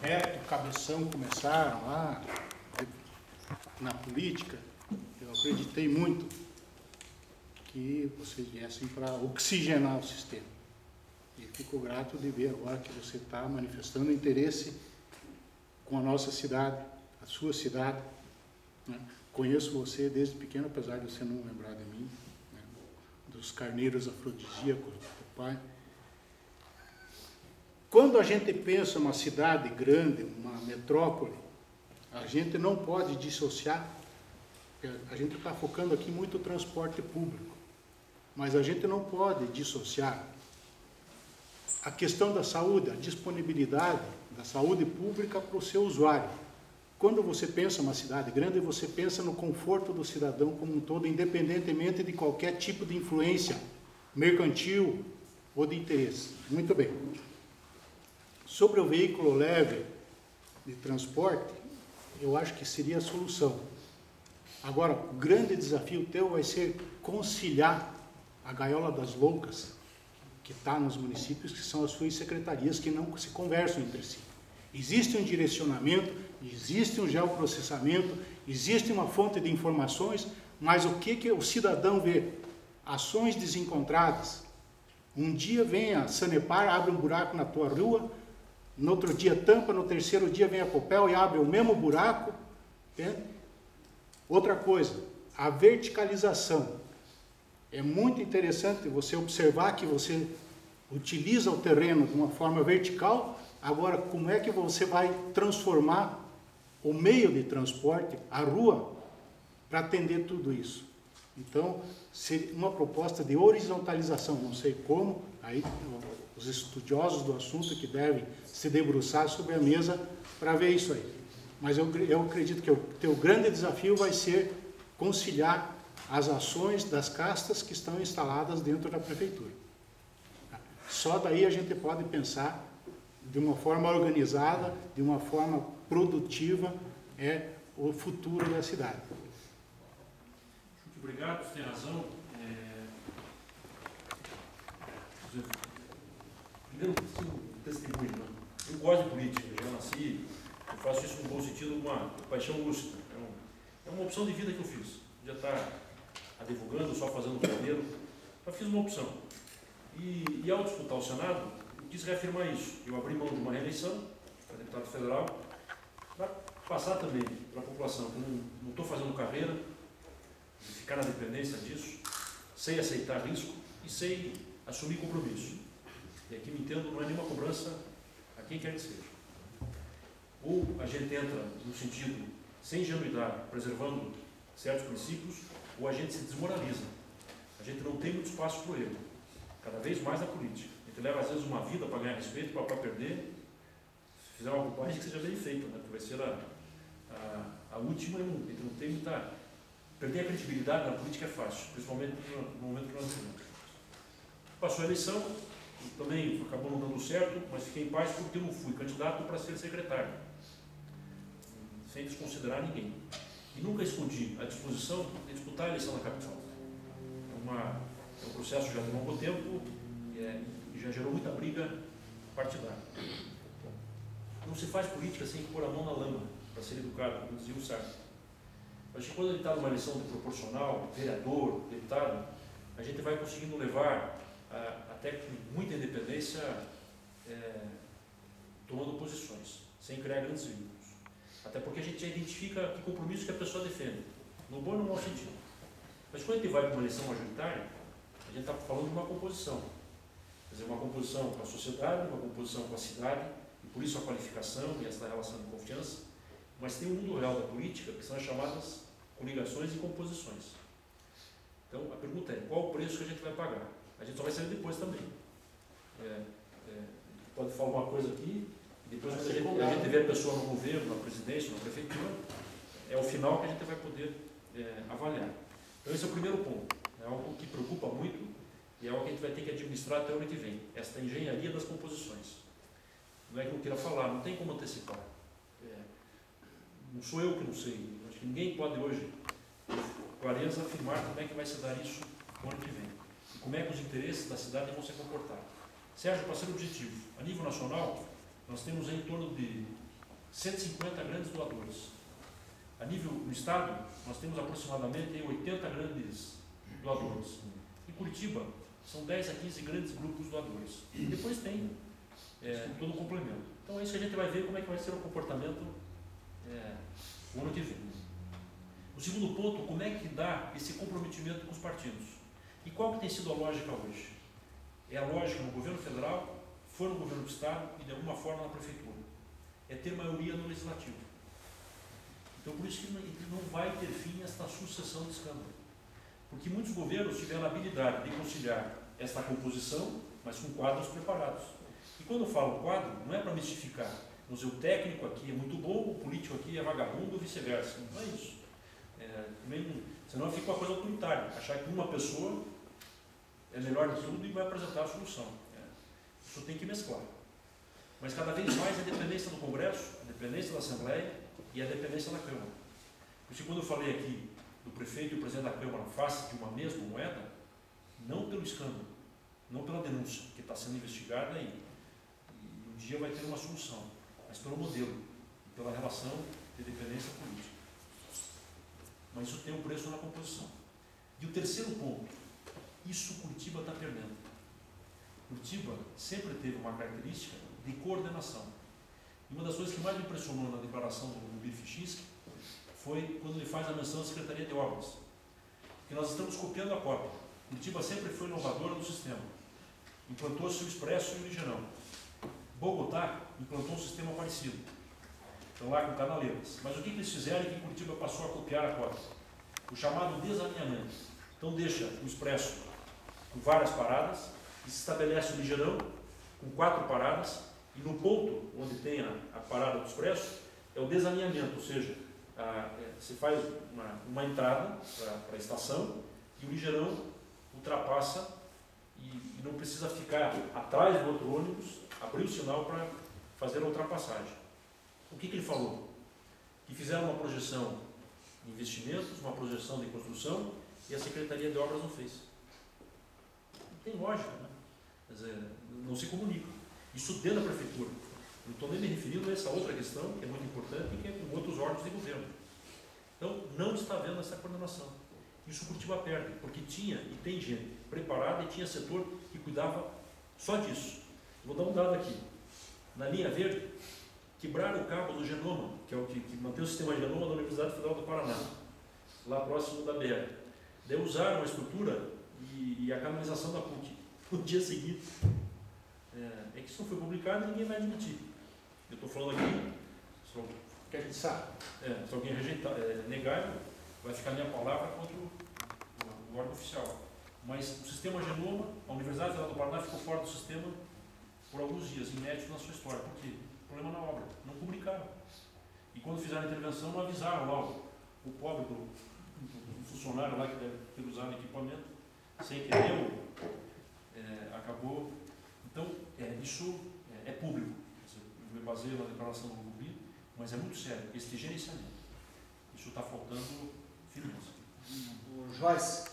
Reto, Cabeção começaram lá na política, eu acreditei muito que vocês viessem para oxigenar o sistema. E fico grato de ver agora que você está manifestando interesse com a nossa cidade, a sua cidade, né? Conheço você desde pequeno, apesar de você não lembrar de mim, né? Dos carneiros afrodisíacos do pai. Quando a gente pensa uma cidade grande, uma metrópole, a gente não pode dissociar, a gente está focando aqui muito no transporte público, mas a gente não pode dissociar a questão da saúde, a disponibilidade da saúde pública para o seu usuário. Quando você pensa uma cidade grande, você pensa no conforto do cidadão como um todo, independentemente de qualquer tipo de influência mercantil ou de interesse. Muito bem. Sobre o veículo leve de transporte, eu acho que seria a solução. Agora, o grande desafio teu vai ser conciliar a gaiola das loucas que está nos municípios, que são as suas secretarias, que não se conversam entre si. Existe um direcionamento, existe um geoprocessamento, existe uma fonte de informações, mas o que o cidadão vê? Ações desencontradas. Um dia vem a Sanepar, abre um buraco na tua rua, no outro dia tampa, no terceiro dia vem a Copel e abre o mesmo buraco. Entende? Outra coisa, a verticalização. É muito interessante você observar que você utiliza o terreno de uma forma vertical. Agora, como é que você vai transformar o meio de transporte, a rua, para atender tudo isso? Então, seria uma proposta de horizontalização, não sei como, aí os estudiosos do assunto que devem se debruçar sobre a mesa para ver isso aí. Mas eu acredito que o teu grande desafio vai ser conciliar as ações das castas que estão instaladas dentro da prefeitura. Só daí a gente pode pensar de uma forma organizada, de uma forma produtiva, o futuro da cidade. Muito obrigado, você tem razão. Primeiro, testemunho, né? Eu gosto de política, eu já nasci, eu faço isso no bom sentido, com uma paixão lúcida. É uma opção de vida que eu fiz. Já está advogando, só fazendo carreiro, eu fiz uma opção. E ao disputar o Senado, eu quis reafirmar isso. Eu abri mão de uma reeleição para deputado federal, para passar também para a população que não estou fazendo carreira, de ficar na dependência disso, sei aceitar risco e sei assumir compromisso. E aqui me entendo, não é nenhuma cobrança a quem quer que seja. Ou a gente entra no sentido sem ingenuidade, preservando certos princípios, ou a gente se desmoraliza. A gente não tem muito espaço para o erro, cada vez mais na política. A gente leva às vezes uma vida para ganhar respeito, para perder. Se fizer uma bobagem que seja bem feita, né? Que vai ser a última, a gente não tem muita... Perder a credibilidade na política é fácil, principalmente no momento que nós vivemos. Passou a eleição, também acabou não dando certo, mas fiquei em paz porque eu não fui candidato para ser secretário, sem desconsiderar ninguém. E nunca escondi a disposição de disputar a eleição na capital. É um processo que já demorou pouco tempo e já gerou muita briga partidária. Não se faz política sem pôr a mão na lama, para ser educado, como dizia o Sartre. Acho que quando ele está numa eleição de proporcional, vereador, deputado, a gente vai conseguindo levar, até com muita independência, tomando posições, sem criar grandes vínculos. Até porque a gente já identifica que compromisso que a pessoa defende, no bom e no mau sentido. Mas quando a gente vai para uma eleição majoritária, a gente está falando de uma composição. Quer dizer, uma composição com a sociedade, uma composição com a cidade, e por isso a qualificação e essa relação de confiança. Mas tem um mundo real da política, que são as chamadas coligações e composições. Então, a pergunta é, qual o preço que a gente vai pagar? A gente só vai saber depois também. Pode falar uma coisa aqui, e depois quando a gente vê a pessoa no governo, na presidência, na prefeitura, é o final que a gente vai poder avaliar. Então, esse é o primeiro ponto. É algo que preocupa muito e é algo que a gente vai ter que administrar até o ano que vem. Esta engenharia das composições. Não é que eu queira falar, não tem como antecipar. Não sou eu que não sei. Acho que ninguém pode hoje, com clareza, afirmar como é que vai se dar isso no ano que vem. E como é que os interesses da cidade vão se comportar. Sérgio, para ser objetivo, a nível nacional, nós temos em torno de 150 grandes doadores. A nível no estado, nós temos aproximadamente 80 grandes doadores. Em Curitiba, são 10 a 15 grandes grupos doadores. E depois tem todo o complemento. Então é isso que a gente vai ver como é que vai ser o comportamento o ano que vem. O segundo ponto, como é que dá esse comprometimento com os partidos? E qual que tem sido a lógica hoje? É a lógica no governo federal, for no governo do estado e de alguma forma na prefeitura. É ter maioria no legislativo. Então por isso que não vai ter fim esta sucessão de escândalo. Porque muitos governos tiveram a habilidade de conciliar esta composição, mas com quadros preparados. E quando eu falo quadro, não é para mistificar. O técnico aqui é muito bom, o político aqui é vagabundo ou vice-versa. Não é isso. Senão fica uma coisa autoritária. Achar que uma pessoa é melhor de tudo e vai apresentar a solução. Isso tem que mesclar. Mas cada vez mais a dependência do Congresso, a dependência da Assembleia e a dependência da Câmara. Por isso, quando eu falei aqui do prefeito e o presidente da Câmara face de uma mesma moeda, não pelo escândalo, não pela denúncia que está sendo investigada e um dia vai ter uma solução, mas pelo modelo, pela relação de dependência política. Mas isso tem um preço na composição. E o terceiro ponto, isso Curitiba está perdendo. Curitiba sempre teve uma característica de coordenação. E uma das coisas que mais me impressionou na declaração do Bifichinski foi quando ele faz a menção à Secretaria de Obras. Que nós estamos copiando a cópia. Curitiba sempre foi inovadora do sistema. Implantou-se o Expresso e o Ligeirão. Bogotá implantou um sistema parecido. Estão lá com canaleiras. Mas o que eles fizeram é que Curitiba passou a copiar a cópia? O chamado desalinhamento. Então deixa o Expresso com várias paradas e se estabelece o Ligeirão com 4 paradas e no ponto onde tem a parada do Expresso é o desalinhamento, ou seja, se faz uma entrada para a estação e o Ligeirão ultrapassa e não precisa ficar atrás do outro ônibus, abrir o sinal para fazer a ultrapassagem. O que ele falou? Que fizeram uma projeção de investimentos, uma projeção de construção e a Secretaria de Obras não fez. Não tem lógica, né? Quer dizer, não se comunica. Isso dentro da prefeitura. Não estou nem me referindo a essa outra questão, que é muito importante, e que é com outros órgãos de governo. Então, não está havendo essa coordenação. Isso Curitiba perde, porque tinha e tem gente preparada e tinha setor que cuidava só disso. Vou dar um dado aqui. Na linha verde, quebraram o cabo do Genoma, que é o que mantém o sistema Genoma da Universidade Federal do Paraná, lá próximo da BR. Daí usaram a estrutura e a canalização da PUC. No dia seguinte, é que isso não foi publicado e ninguém vai admitir. Eu estou falando aqui, Que a gente sabe. se alguém rejeitar, negar, vai ficar minha palavra contra o órgão oficial. Mas o sistema Genoma, a Universidade Federal do Paraná ficou fora do sistema por alguns dias, inédito na sua história. Por quê? Problema na obra. Não publicaram. E quando fizeram a intervenção, não avisaram logo. O pobre do funcionário lá que deve ter usado equipamento, sem querer, acabou. Então, isso é público. Eu me baseio na declaração do Rubi, mas é muito sério. Este gerenciamento. Isso está faltando firmeza. Joyce,